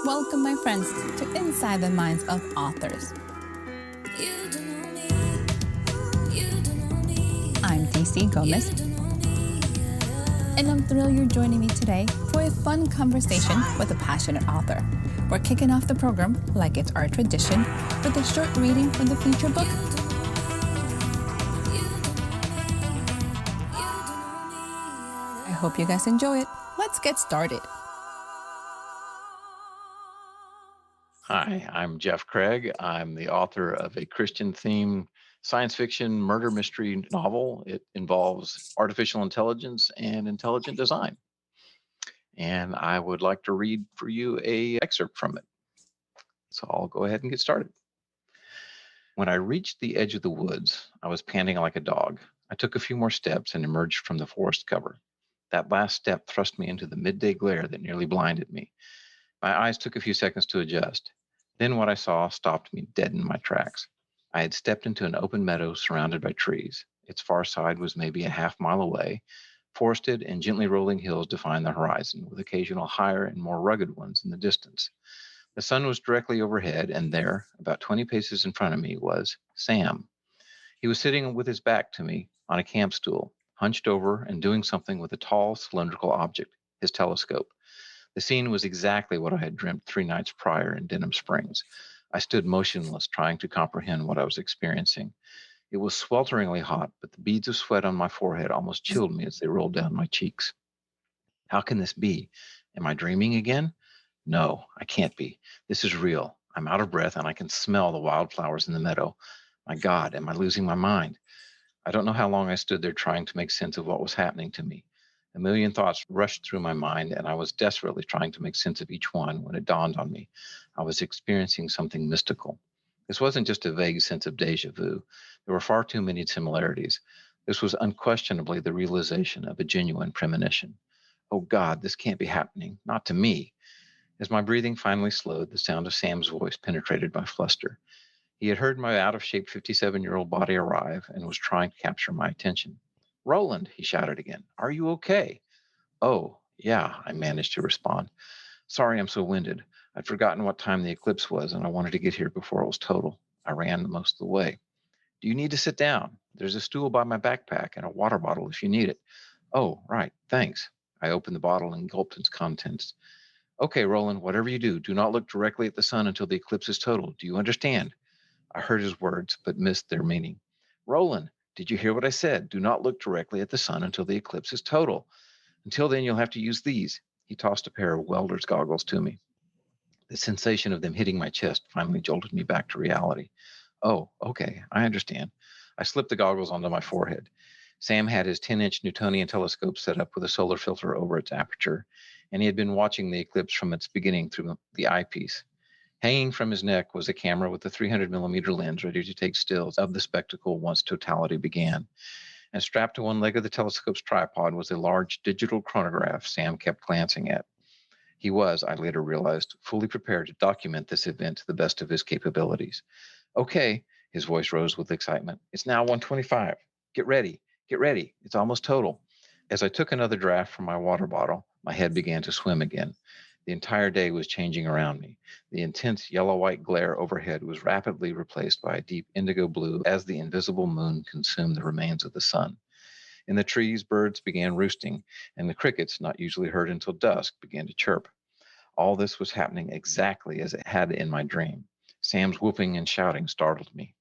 Welcome, my friends, to Inside the Minds of Authors. I'm DC Gomez, and I'm thrilled you're joining me today for a fun conversation with a passionate author. We're kicking off the program, like it's our tradition, with a short reading from the feature book. I hope you guys enjoy it. Let's get started. Hi, I'm Jeff Cregg. I'm the author of a Christian-themed science fiction murder mystery novel. It involves artificial intelligence and intelligent design. And I would like to read for you an excerpt from it. So I'll go ahead and get started. When I reached the edge of the woods, I was panting like a dog. I took a few more steps and emerged from the forest cover. That last step thrust me into the midday glare that nearly blinded me. My eyes took a few seconds to adjust. Then what I saw stopped me dead in my tracks. I had stepped into an open meadow surrounded by trees. Its far side was maybe a half-mile away. Forested and gently rolling hills defined the horizon, with occasional higher and more rugged ones in the distance. The sun was directly overhead, and there, about 20 paces in front of me, was Sam. He was sitting with his back to me on a camp stool, hunched over and doing something with a tall, cylindrical object, his telescope. The scene was exactly what I had dreamt 3 nights prior in Denham Springs. I stood motionless, trying to comprehend what I was experiencing. It was swelteringly hot, but the beads of sweat on my forehead almost chilled me as they rolled down my cheeks. How can this be? Am I dreaming again? No, I can't be. This is real. I'm out of breath and I can smell the wildflowers in the meadow. My God, am I losing my mind? I don't know how long I stood there trying to make sense of what was happening to me. A million thoughts rushed through my mind, and I was desperately trying to make sense of each one when it dawned on me. I was experiencing something mystical. This wasn't just a vague sense of deja vu. There were far too many similarities. This was unquestionably the realization of a genuine premonition. Oh God, this can't be happening. Not to me. As my breathing finally slowed, the sound of Sam's voice penetrated my fluster. He had heard my out-of-shape 57-year-old body arrive and was trying to capture my attention. Roland, he shouted again, are you okay? Oh, yeah, I managed to respond. Sorry I'm so winded. I'd forgotten what time the eclipse was, and I wanted to get here before it was total. I ran most of the way. Do you need to sit down? There's a stool by my backpack and a water bottle if you need it. Oh, right, thanks. I opened the bottle and gulped its contents. Okay, Roland, whatever you do not look directly at the sun until the eclipse is total. Do you understand? I heard his words, but missed their meaning. Roland, did you hear what I said? Do not look directly at the sun until the eclipse is total. Until then, you'll have to use these. He tossed a pair of welder's goggles to me. The sensation of them hitting my chest finally jolted me back to reality. Oh, okay, I understand. I slipped the goggles onto my forehead. Sam had his 10-inch Newtonian telescope set up with a solar filter over its aperture, and he had been watching the eclipse from its beginning through the eyepiece. Hanging from his neck was a camera with a 300-millimeter lens ready to take stills of the spectacle once totality began. And strapped to one leg of the telescope's tripod was a large digital chronograph Sam kept glancing at. He was, I later realized, fully prepared to document this event to the best of his capabilities. Okay, his voice rose with excitement. It's now 1:25. Get ready. Get ready. It's almost total. As I took another draft from my water bottle, my head began to swim again. The entire day was changing around me. The intense yellow-white glare overhead was rapidly replaced by a deep indigo blue as the invisible moon consumed the remains of the sun. In the trees, birds began roosting, and the crickets, not usually heard until dusk, began to chirp. All this was happening exactly as it had in my dream. Sam's whooping and shouting startled me.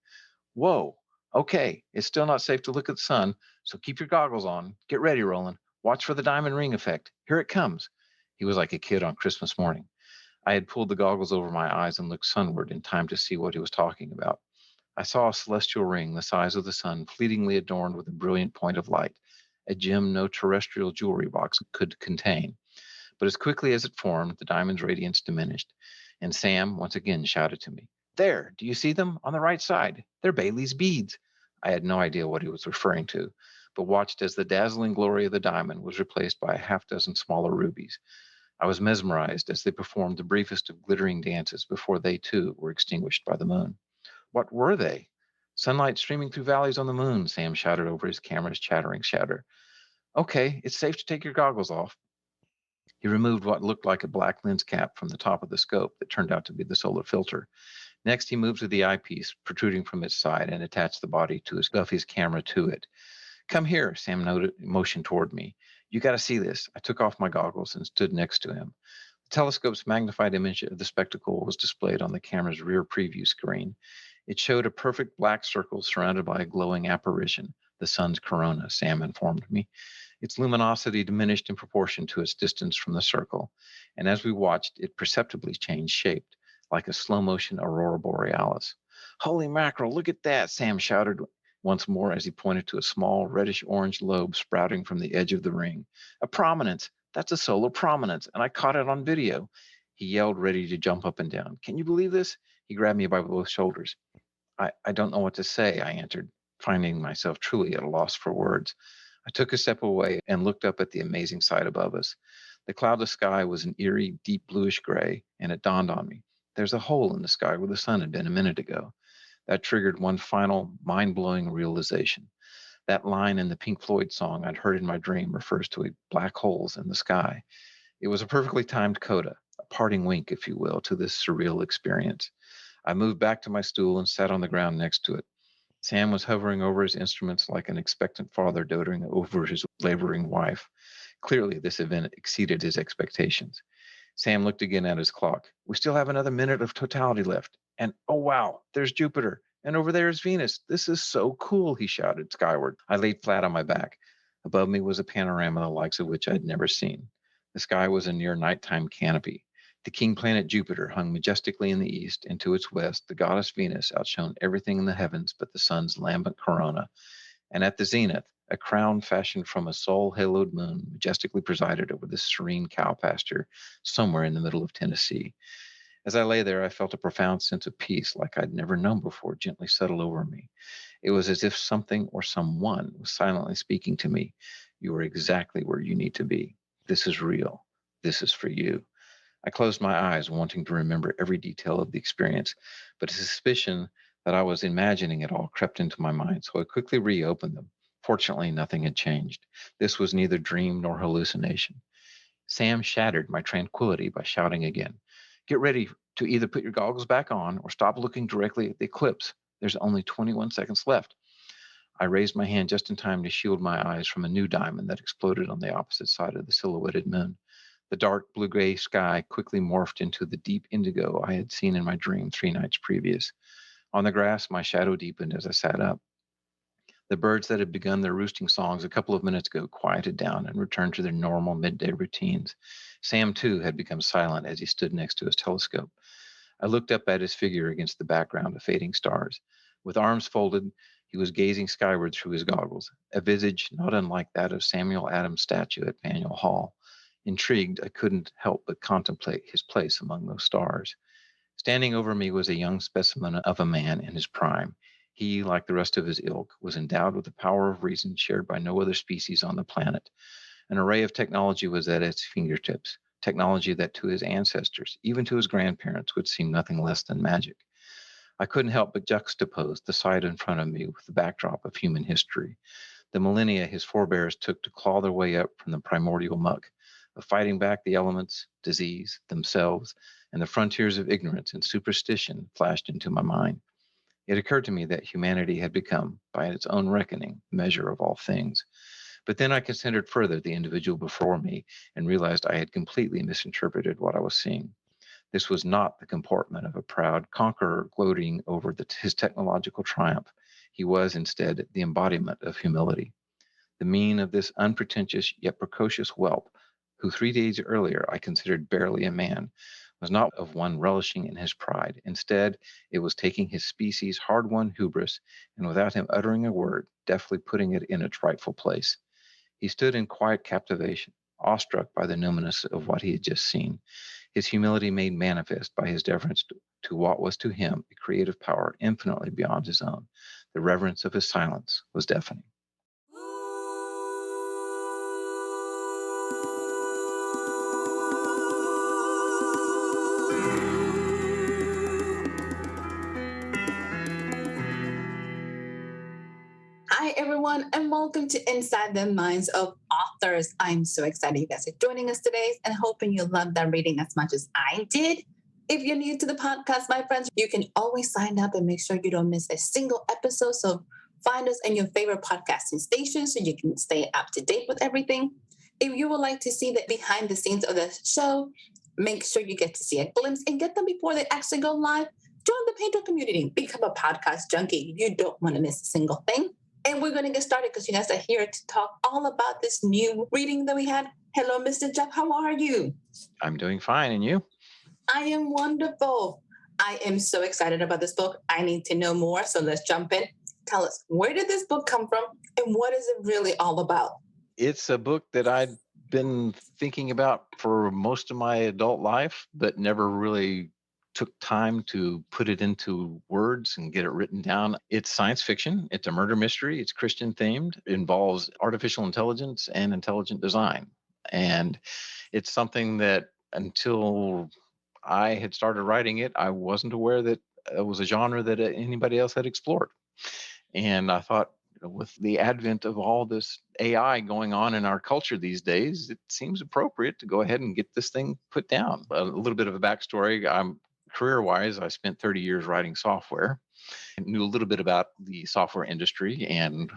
Whoa! Okay, it's still not safe to look at the sun, so keep your goggles on. Get ready, Roland. Watch for the diamond ring effect. Here it comes. He was like a kid on Christmas morning. I had pulled the goggles over my eyes and looked sunward in time to see what he was talking about. I saw a celestial ring the size of the sun fleetingly adorned with a brilliant point of light, a gem no terrestrial jewelry box could contain. But as quickly as it formed, the diamond's radiance diminished, and Sam once again shouted to me, There, do you see them? On the right side. They're Bailey's beads. I had no idea what he was referring to, but watched as the dazzling glory of the diamond was replaced by a half-dozen smaller rubies. I was mesmerized as they performed the briefest of glittering dances before they, too, were extinguished by the moon. What were they? Sunlight streaming through valleys on the moon, Sam shouted over his camera's chattering chatter. Okay, it's safe to take your goggles off. He removed what looked like a black lens cap from the top of the scope that turned out to be the solar filter. Next, he moved to the eyepiece protruding from its side and attached the body to of his camera to it. Come here, Sam motioned toward me. You got to see this. I took off my goggles and stood next to him. The telescope's magnified image of the spectacle was displayed on the camera's rear preview screen. It showed a perfect black circle surrounded by a glowing apparition, the sun's corona, Sam informed me. Its luminosity diminished in proportion to its distance from the circle, and as we watched, it perceptibly changed shape, like a slow-motion aurora borealis. Holy mackerel, look at that, Sam shouted once more as he pointed to a small reddish-orange lobe sprouting from the edge of the ring. A prominence! That's a solar prominence, and I caught it on video. He yelled, ready to jump up and down. Can you believe this? He grabbed me by both shoulders. I don't know what to say, I answered, finding myself truly at a loss for words. I took a step away and looked up at the amazing sight above us. The cloudless sky was an eerie, deep bluish gray, and it dawned on me. There's a hole in the sky where the sun had been a minute ago. That triggered one final, mind-blowing realization. That line in the Pink Floyd song I'd heard in my dream refers to black holes in the sky. It was a perfectly timed coda, a parting wink, if you will, to this surreal experience. I moved back to my stool and sat on the ground next to it. Sam was hovering over his instruments like an expectant father doting over his laboring wife. Clearly, this event exceeded his expectations. Sam looked again at his clock. We still have another minute of totality left. And oh wow, there's Jupiter. And over there is Venus. This is so cool, he shouted skyward. I laid flat on my back. Above me was a panorama the likes of which I'd never seen. The sky was a near nighttime canopy. The king planet Jupiter hung majestically in the east, and to its west, the goddess Venus outshone everything in the heavens but the sun's lambent corona. And at the zenith, a crown fashioned from a soul-haloed moon majestically presided over this serene cow pasture somewhere in the middle of Tennessee. As I lay there, I felt a profound sense of peace like I'd never known before gently settle over me. It was as if something or someone was silently speaking to me. You are exactly where you need to be. This is real. This is for you. I closed my eyes, wanting to remember every detail of the experience, but a suspicion that I was imagining it all crept into my mind, so I quickly reopened them. Fortunately, nothing had changed. This was neither dream nor hallucination. Sam shattered my tranquility by shouting again, Get ready to either put your goggles back on or stop looking directly at the eclipse. There's only 21 seconds left. I raised my hand just in time to shield my eyes from a new diamond that exploded on the opposite side of the silhouetted moon. The dark blue-gray sky quickly morphed into the deep indigo I had seen in my dream 3 nights previous. On the grass, my shadow deepened as I sat up. The birds that had begun their roosting songs a couple of minutes ago quieted down and returned to their normal midday routines. Sam, too, had become silent as he stood next to his telescope. I looked up at his figure against the background of fading stars. With arms folded, he was gazing skyward through his goggles, a visage not unlike that of Samuel Adams' statue at Faneuil Hall. Intrigued, I couldn't help but contemplate his place among those stars. Standing over me was a young specimen of a man in his prime. He, like the rest of his ilk, was endowed with the power of reason shared by no other species on the planet. An array of technology was at his fingertips, technology that to his ancestors, even to his grandparents, would seem nothing less than magic. I couldn't help but juxtapose the sight in front of me with the backdrop of human history, the millennia his forebears took to claw their way up from the primordial muck, of fighting back the elements, disease, themselves, and the frontiers of ignorance and superstition flashed into my mind. It occurred to me that humanity had become, by its own reckoning, measure of all things. But then I considered further the individual before me and realized I had completely misinterpreted what I was seeing. This was not the comportment of a proud conqueror gloating over his technological triumph. He was, instead, the embodiment of humility. The mien of this unpretentious yet precocious whelp, who 3 days earlier I considered barely a man, was not of one relishing in his pride. Instead, it was taking his species' hard-won hubris, and without him uttering a word, deftly putting it in its rightful place. He stood in quiet captivation, awestruck by the numinous of what he had just seen, his humility made manifest by his deference to what was to him a creative power infinitely beyond his own. The reverence of his silence was deafening. Hi, everyone, and welcome to Inside the Minds of authors. I'm so excited you guys are joining us today and hoping you love that reading as much as I did. If you're new to the podcast, my friends, you can always sign up and make sure you don't miss a single episode. So find us in your favorite podcasting station so you can stay up to date with everything. If you would like to see the behind the scenes of the show, make sure you get to see a glimpse and get them before they actually go live. Join the Patreon community. Become a podcast junkie. You don't want to miss a single thing. And we're going to get started because you guys are here to talk all about this new reading that we had. Hello, Mr. Jeff. How are you? I'm doing fine. And you? I am wonderful. I am so excited about this book. I need to know more. So let's jump in. Tell us, where did this book come from and what is it really all about? It's a book that I'd been thinking about for most of my adult life, but never really took time to put it into words and get it written down. It's science fiction. It's a murder mystery. It's Christian themed. It involves artificial intelligence and intelligent design. And it's something that until I had started writing it, I wasn't aware that it was a genre that anybody else had explored. And I thought, with the advent of all this AI going on in our culture these days, it seems appropriate to go ahead and get this thing put down. A little bit of a backstory. Career-wise, I spent 30 years writing software. I knew a little bit about the software industry, and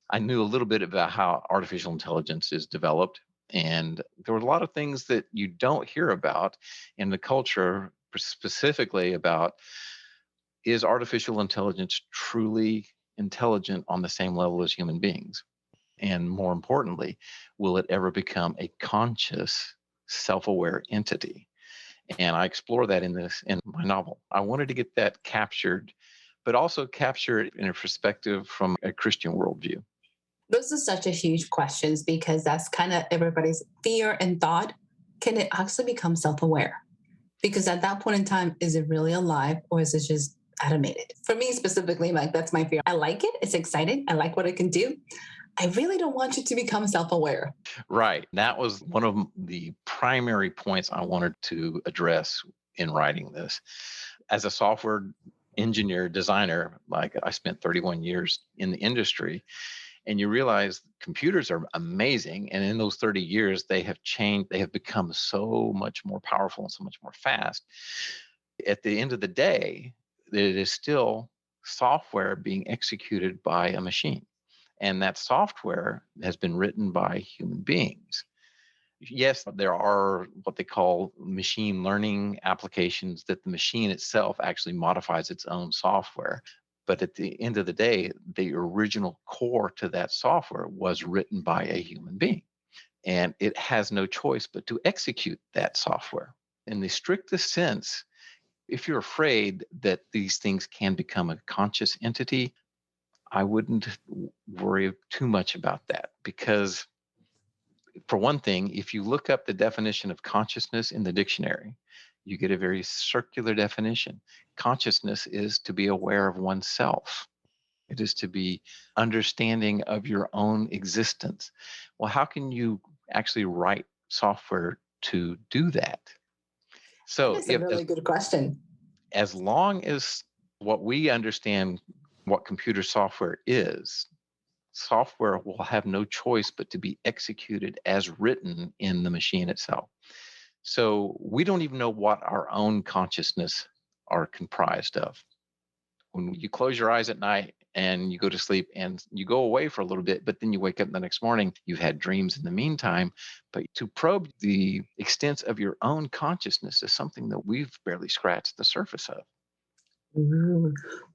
I knew a little bit about how artificial intelligence is developed. And there were a lot of things that you don't hear about in the culture, specifically about, is artificial intelligence truly intelligent on the same level as human beings? And more importantly, will it ever become a conscious, self-aware entity? And I explore that in my novel. I wanted to get that captured, but also capture it in a perspective from a Christian worldview. Those are such a huge questions because that's kind of everybody's fear and thought. Can it actually become self-aware? Because at that point in time, is it really alive or is it just automated? For me specifically, like that's my fear. I like it. It's exciting. I like what it can do. I really don't want you to become self-aware. Right. That was one of the primary points I wanted to address in writing this. As a software engineer, designer, like I spent 31 years in the industry, and you realize computers are amazing. And in those 30 years, they have changed. They have become so much more powerful and so much more fast. At the end of the day, it is still software being executed by a machine. And that software has been written by human beings. Yes, there are what they call machine learning applications that the machine itself actually modifies its own software. But at the end of the day, the original core to that software was written by a human being. And it has no choice but to execute that software. In the strictest sense, if you're afraid that these things can become a conscious entity, I wouldn't worry too much about that, because for one thing, if you look up the definition of consciousness in the dictionary, you get a very circular definition. Consciousness is to be aware of oneself. It is to be understanding of your own existence. Well, how can you actually write software to do that? So that's a really good question. As long as what we understand what computer software is, software will have no choice but to be executed as written in the machine itself. So we don't even know what our own consciousness are comprised of. When you close your eyes at night and you go to sleep and you go away for a little bit, but then you wake up the next morning, you've had dreams in the meantime. But to probe the extent of your own consciousness is something that we've barely scratched the surface of.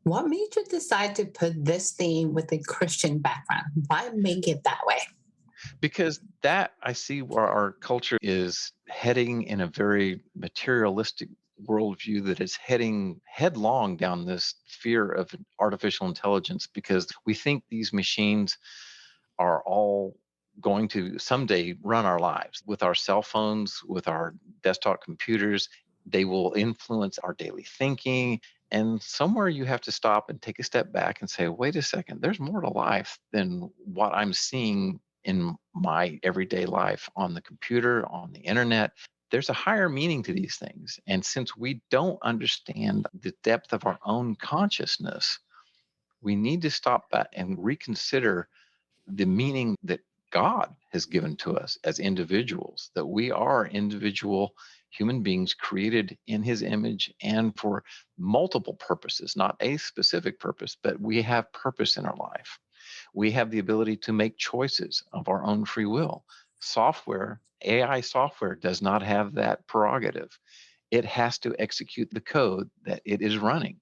What made you decide to put this theme with a Christian background? Why make it that way? Because that I see where our culture is heading in a very materialistic worldview that is heading headlong down this fear of artificial intelligence, because we think these machines are all going to someday run our lives with our cell phones, with our desktop computers. They will influence our daily thinking. And somewhere you have to stop and take a step back and say, wait a second, there's more to life than what I'm seeing in my everyday life on the computer, on the internet. There's a higher meaning to these things. And since we don't understand the depth of our own consciousness, we need to stop back and reconsider the meaning that God has given to us as individuals, that we are individual human beings created in his image and for multiple purposes, not a specific purpose, but we have purpose in our life. We have the ability to make choices of our own free will. Software, AI software, does not have that prerogative. It has to execute the code that it is running.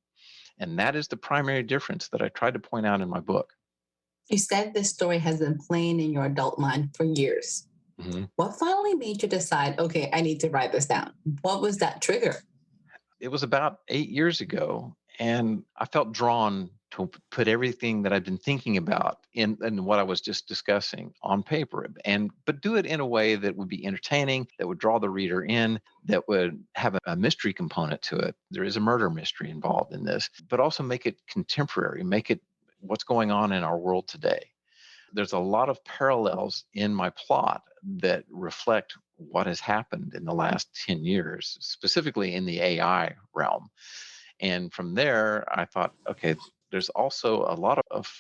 And that is the primary difference that I tried to point out in my book. You said this story has been playing in your adult mind for years. Mm-hmm. What finally made you decide, okay, I need to write this down? What was that trigger? It was about 8 years ago, and I felt drawn to put everything that I'd been thinking about in what I was just discussing on paper, but do it in a way that would be entertaining, that would draw the reader in, that would have a mystery component to it. There is a murder mystery involved in this, but also make it contemporary, make it what's going on in our world today. There's a lot of parallels in my plot that reflect what has happened in the last 10 years, specifically in the AI realm. And from there, I thought, okay, there's also a lot of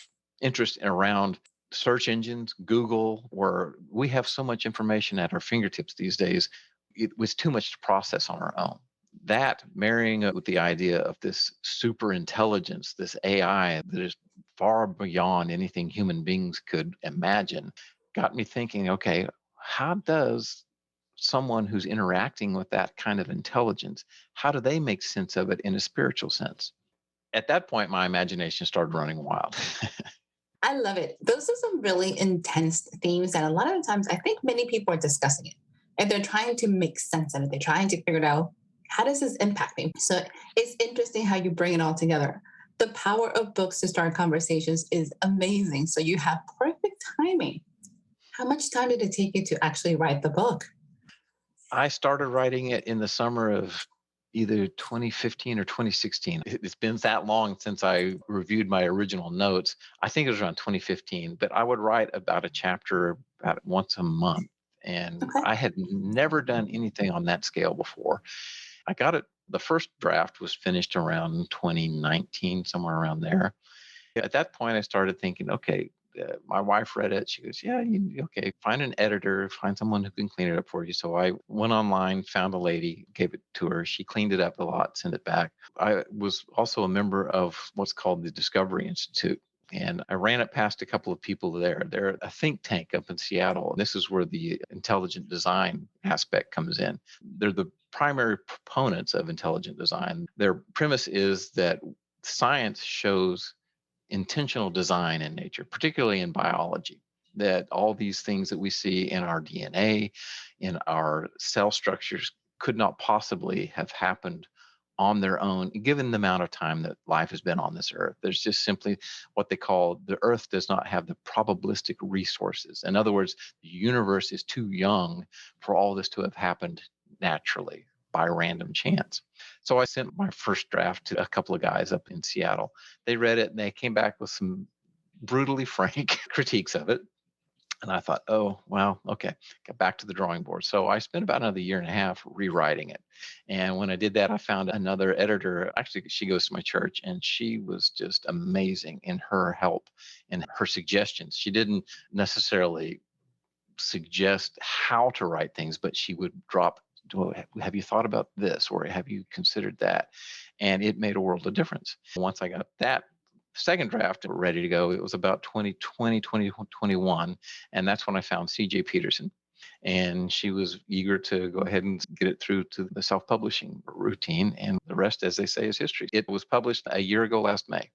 interest around search engines, Google, where we have so much information at our fingertips these days. It was too much to process on our own. That marrying it with the idea of this super intelligence, this AI that is far beyond anything human beings could imagine, got me thinking, okay, how does someone who's interacting with that kind of intelligence, how do they make sense of it in a spiritual sense? At that point, my imagination started running wild. I love it. Those are some really intense themes that a lot of the times I think many people are discussing it and they're trying to make sense of it. They're trying to figure it out. How does this impact me? So it's interesting how you bring it all together. The power of books to start conversations is amazing. So you have perfect timing. How much time did it take you to actually write the book? I started writing it in the summer of either 2015 or 2016. It's been that long since I reviewed my original notes. I think it was around 2015, but I would write about a chapter about once a month. And Okay. I had never done anything on that scale before. I got it. The first draft was finished around 2019, somewhere around there. At that point, I started thinking, okay, my wife read it. She goes, yeah, okay, find an editor, find someone who can clean it up for you. So I went online, found a lady, gave it to her. She cleaned it up a lot, sent it back. I was also a member of what's called the Discovery Institute. And I ran it past a couple of people there. They're a think tank up in Seattle. This is where the intelligent design aspect comes in. They're the primary proponents of intelligent design. Their premise is that science shows intentional design in nature, particularly in biology, that all these things that we see in our DNA, in our cell structures, could not possibly have happened on their own, given the amount of time that life has been on this earth. There's just simply what they call the earth does not have the probabilistic resources. In other words, the universe is too young for all this to have happened naturally by random chance. So I sent my first draft to a couple of guys up in Seattle. They read it and they came back with some brutally frank critiques of it. And I thought, oh, well, okay, got back to the drawing board. So I spent about another year and a half rewriting it. And when I did that, I found another editor. Actually, she goes to my church, and she was just amazing in her help and her suggestions. She didn't necessarily suggest how to write things, but she would drop, have you thought about this, or have you considered that? And it made a world of difference. Once I got that second draft ready to go, it was about 2020, 2021. And that's when I found CJ Peterson. And she was eager to go ahead and get it through to the self-publishing routine. And the rest, as they say, is history. It was published a year ago last May.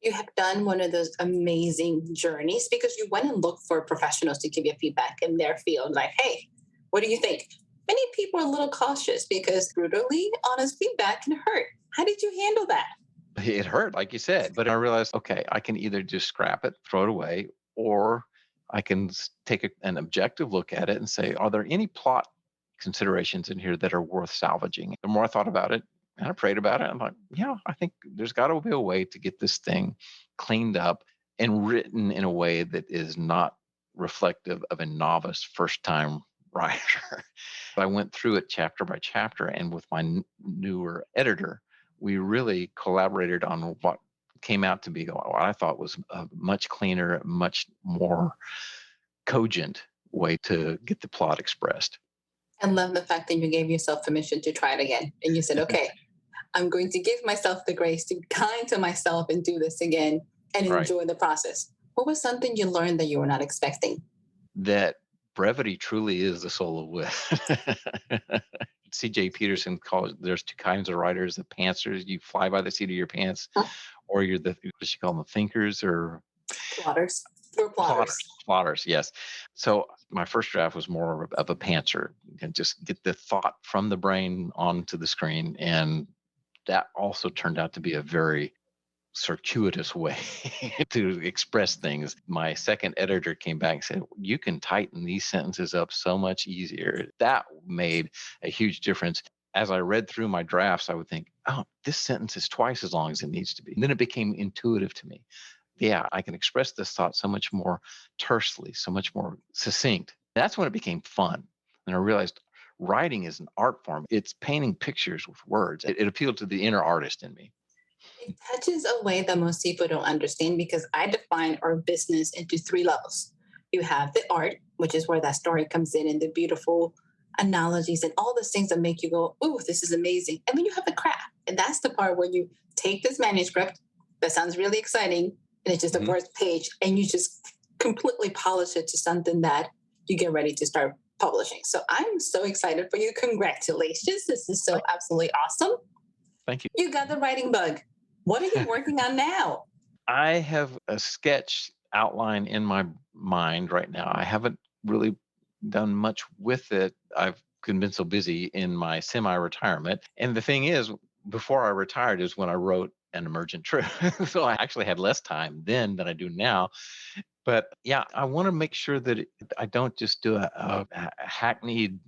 You have done one of those amazing journeys because you went and looked for professionals to give you feedback in their field. Like, hey, what do you think? Many people are a little cautious because brutally honest feedback can hurt. How did you handle that? It hurt, like you said, but I realized, okay, I can either just scrap it, throw it away, or I can take an objective look at it and say, are there any plot considerations in here that are worth salvaging? The more I thought about it, and I prayed about it, I'm like, yeah, I think there's got to be a way to get this thing cleaned up and written in a way that is not reflective of a novice first time writer. I went through it chapter by chapter, and with my newer editor, we really collaborated on what came out to be what I thought was a much cleaner, much more cogent way to get the plot expressed. I love the fact that you gave yourself permission to try it again. And you said, okay, I'm going to give myself the grace to kind to myself and do this again and enjoy the process. What was something you learned that you were not expecting? That brevity truly is the soul of wit. C.J. Peterson calls there's two kinds of writers: the pantsers, you fly by the seat of your pants, or you're the, what you call them, the thinkers or plotters. We're plotters. Plotters, yes. So my first draft was more of a pantser, and just get the thought from the brain onto the screen, and that also turned out to be a very circuitous way to express things. My second editor came back and said, you can tighten these sentences up so much easier. That made a huge difference. As I read through my drafts, I would think, oh, this sentence is twice as long as it needs to be. And then it became intuitive to me. Yeah, I can express this thought so much more tersely, so much more succinct. That's when it became fun. And I realized writing is an art form. It's painting pictures with words. It appealed to the inner artist in me. It touches a way that most people don't understand, because I define our business into 3 levels. You have the art, which is where that story comes in, and the beautiful analogies and all those things that make you go, oh, this is amazing. And then you have the craft. And that's the part where you take this manuscript that sounds really exciting, and it's just the first page, and you just completely polish it to something that you get ready to start publishing. So I'm so excited for you. Congratulations. This is so absolutely awesome. Thank you. You got the writing bug. What are you working on now? I have a sketch outline in my mind right now. I haven't really done much with it. I've been so busy in my semi-retirement. And the thing is, before I retired is when I wrote An Emergent Truth. So I actually had less time then than I do now. But yeah, I want to make sure that I don't just do a hackneyed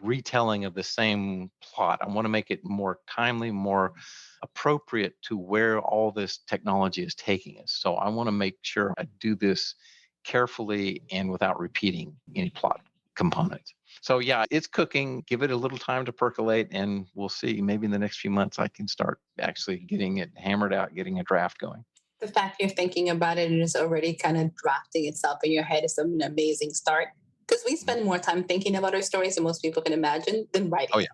retelling of the same plot. I want to make it more timely, more appropriate to where all this technology is taking us. So I want to make sure I do this carefully and without repeating any plot components. So yeah, it's cooking. Give it a little time to percolate, and we'll see. Maybe in the next few months, I can start actually getting it hammered out, getting a draft going. The fact you're thinking about it and it's already kind of drafting itself in your head is an amazing start. Because we spend more time thinking about our stories than most people can imagine than writing. Oh, yeah.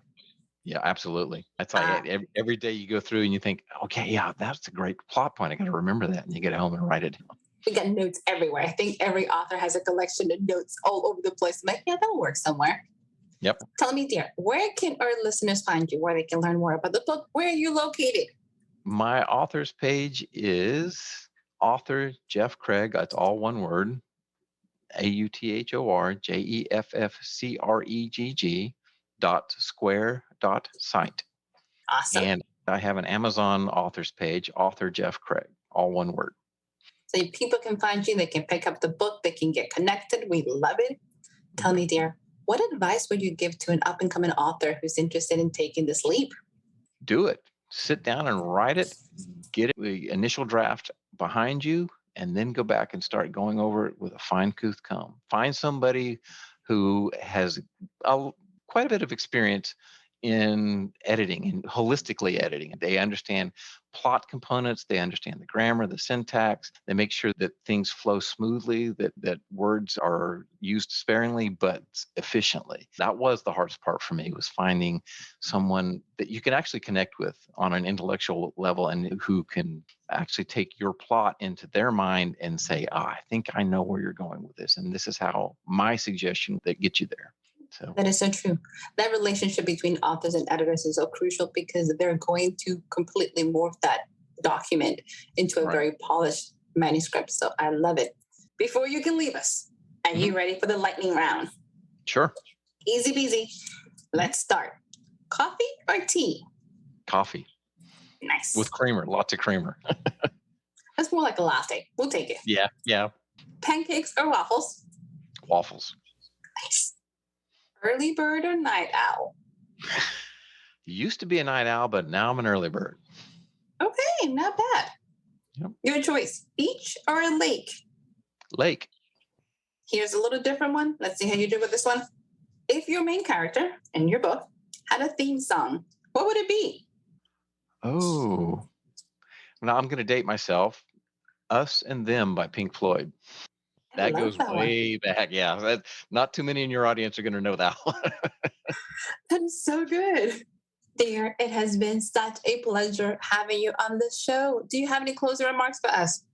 Yeah, absolutely. It's like every day you go through and you think, okay, yeah, that's a great plot point. I got to remember that. And you get home and write it down. We got notes everywhere. I think every author has a collection of notes all over the place. I'm like, yeah, that'll work somewhere. Yep. Tell me, dear, where can our listeners find you, where they can learn more about the book? Where are you located? My author's page is author Jeff Cregg. That's all one word. authorjeffcregg.square.site. Awesome. And I have an Amazon author's page, author Jeff Cregg, all one word. So people can find you, they can pick up the book, they can get connected. We love it. Tell me, dear, what advice would you give to an up-and-coming author who's interested in taking this leap? Do it. Sit down and write it. Get the initial draft behind you, and then go back and start going over it with a fine-tooth comb. Find somebody who has quite a bit of experience in editing and holistically editing. They understand plot components, they understand the grammar, the syntax, they make sure that things flow smoothly, that words are used sparingly but efficiently. That was the hardest part for me, was finding someone that you can actually connect with on an intellectual level and who can actually take your plot into their mind and say, I think I know where you're going with this, and this is how my suggestion that gets you there. So. That is so true. That relationship between authors and editors is so crucial, because they're going to completely morph that document into a very polished manuscript. So I love it. Before you can leave us, are you ready for the lightning round? Sure. Easy peasy. Let's start. Coffee or tea? Coffee. Nice. With creamer, lots of creamer. That's more like a latte. We'll take it. Yeah. Pancakes or waffles? Waffles. Nice. Early bird or night owl? Used to be a night owl, but now I'm an early bird. Okay, not bad. Yep. Your choice, beach or a lake? Lake. Here's a little different one. Let's see how you do with this one. If your main character in your book had a theme song, what would it be? Oh. Now I'm going to date myself. Us and Them by Pink Floyd. I That love goes that one. way back. Yeah, not too many in your audience are going to know that one. That is so good. Dear, it has been such a pleasure having you on the show. Do you have any closing remarks for us?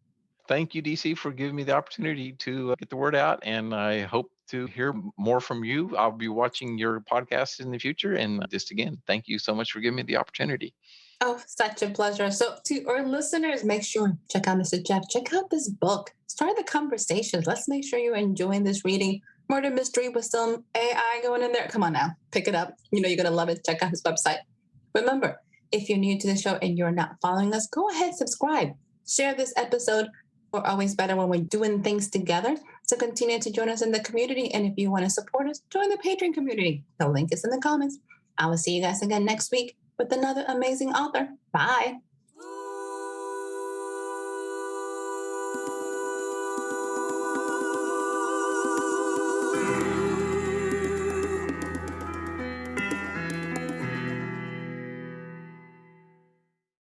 Thank you, DC, for giving me the opportunity to get the word out. And I hope to hear more from you. I'll be watching your podcast in the future. And just again, thank you so much for giving me the opportunity. Oh, such a pleasure. So, to our listeners, make sure check out Mr. Jeff. Check out this book. Start the conversations. Let's make sure you're enjoying this reading. Murder mystery with some AI going in there. Come on now, pick it up. You know you're gonna love it. Check out his website. Remember, if you're new to the show and you're not following us, go ahead, subscribe, share this episode. We're always better when we're doing things together. So continue to join us in the community. And if you want to support us, join the Patreon community. The link is in the comments. I will see you guys again next week with another amazing author. Bye.